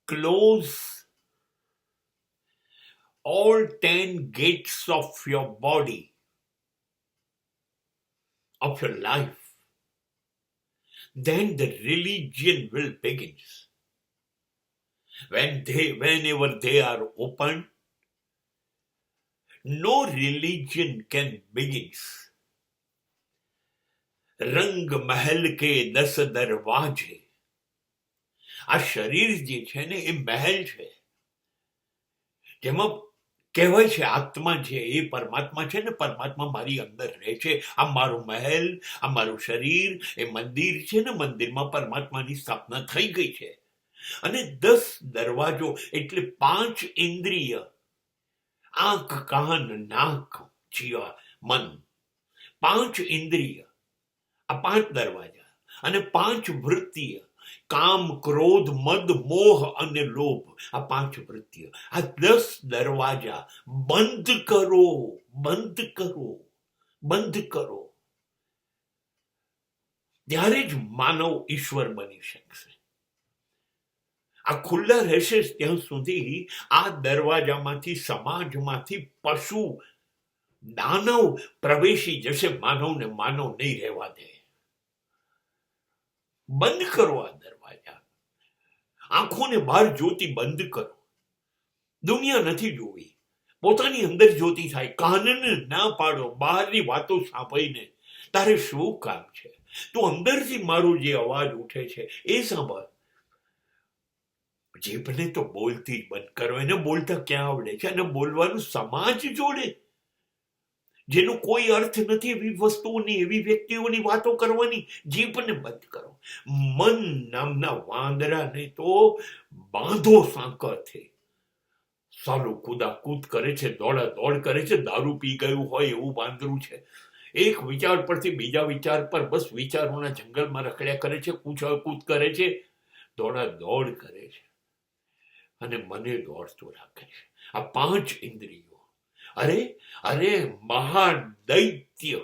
close all 10 gates of your body, of your life, then the religion will begin. Whenever they are open, no religion can begin. રંગ મહેલ કે 10 દરવાજે. આ શરીર જે છે ને એ મહેલ છે, જેમાં કહેવાય છે આત્મા છે એ પરમાત્મા છે ને, પરમાત્મા મારી અંદર રહે છે. આ મારું મહેલ, આ મારું શરીર એ મંદિર છે ને, મંદિરમાં પરમાત્માની સ્થાપના થઈ ગઈ છે. અને 10 દરવાજો એટલે 5 ઇન્દ્રિય, આંખ, કાન, નાક, જીવા, મન, 5 ઇન્દ્રિય, આ 5 દરવાજા. અને 5 વૃત્તિય, કામ, ક્રોધ, મદ, મોહ અને લોભ, આ 5 વૃત્તિઓ. આ 10 દરવાજા બંધ કરો, બંધ કરો, બંધ કરો, ત્યારે જ માનવ ઈશ્વર બની શકશે. આ ખુલ્લા રહેશે ત્યાં સુધી આ દરવાજામાંથી, સમાજમાંથી પશુ, દાનવ પ્રવેશી જશે, માનવને માનવ નહીં રહેવા દે. બંધ કરો આ દરવાજા. આંખોને બહાર જોતી બંધ કરો. દુનિયા નથી જોવી, પોતાની અંદર જોતી થાય. કાનને ના પાડો બહારની વાતો સાંભળીને. તારે શું કામ છે? તું અંદરથી મારો જે અવાજ ઉઠે છે એ સાંભળ. જીભને તો બોલતી જ બંધ કરો. એને બોલતા ક્યાં આવડે છે? અને બોલવાનું સમાજ જોડે, જેનો કોઈ અર્થ નથી એવી વસ્તુઓની, એવી વ્યક્તિઓની વાતો કરવાની. જીભને બંધ કરો. મન નામના વાંદરાને તો બાંધો સાંકળથી. સાલું કૂદાકૂદ કરે છે, દોડા દોડ કરે છે, દારૂ પી ગયું હોય એવું વાંદરું છે. એક વિચાર પરથી બીજા વિચાર પર બસ વિચારોના જંગલમાં રખડ્યા કરે છે, કૂદ કરે છે, દોડા દોડ કરે છે, અને મને દોડતો રાખે છે. આ 5 ઇન્દ્રિયો, અરે અરે મહાદૈત્ય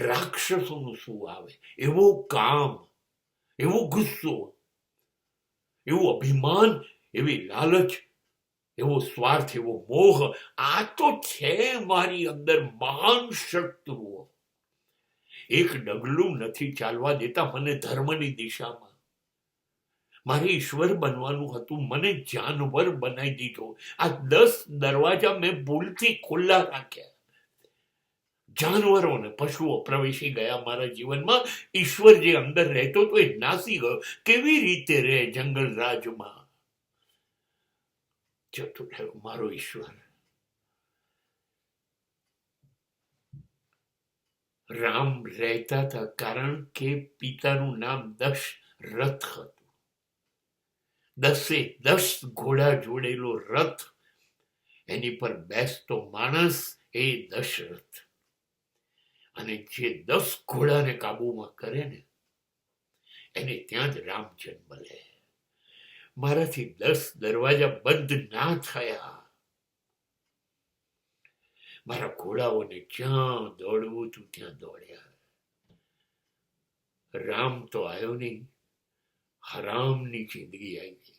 રાક્ષસોનું શું આવે? એવો કામ, એવો ગુસ્સો, એવું અભિમાન, એવી લાલચ, એવો સ્વાર્થ, એવો મોહ. આ તો છે મારી અંદર મહાન શત્રુઓ. એક ડગલું નથી ચાલવા દેતા મને ધર્મની દિશામાં. મારે ઈશ્વર બનવાનું હતું, મને જાનવર બનાવી દીધો. આ 10 દરવાજા મેં ભૂલથી ખુલ્લા રાખ્યા. જાનવરો ને પશુઓ પ્રવેશી ગયા મારા જીવનમાં. ઈશ્વર જે અંદર રહેતો તો એ નાસી ગયો. કેવી રીતે રહે જંગલ રાજમાં? જતો રહ્યો મારો ઈશ્વર. રામ રહેતા હતા કારણ કે પિતાનું નામ દશરથ હતું. 10 ઘોડા જોડેલો રથ, એની પર બેસતો માણસ એ દશરથ. અને જે 10 ઘોડાને કાબુમાં કરે ને એને ત્યાં જ રામ જન્મ લે. મારાથી 10 દરવાજા બંધ ના થયા. મારા ઘોડાઓને જ્યાં દોડવું તું ત્યાં દોડ્યા. રામ તો આવ્યો નહીં, હરામની જિંદગી આવી.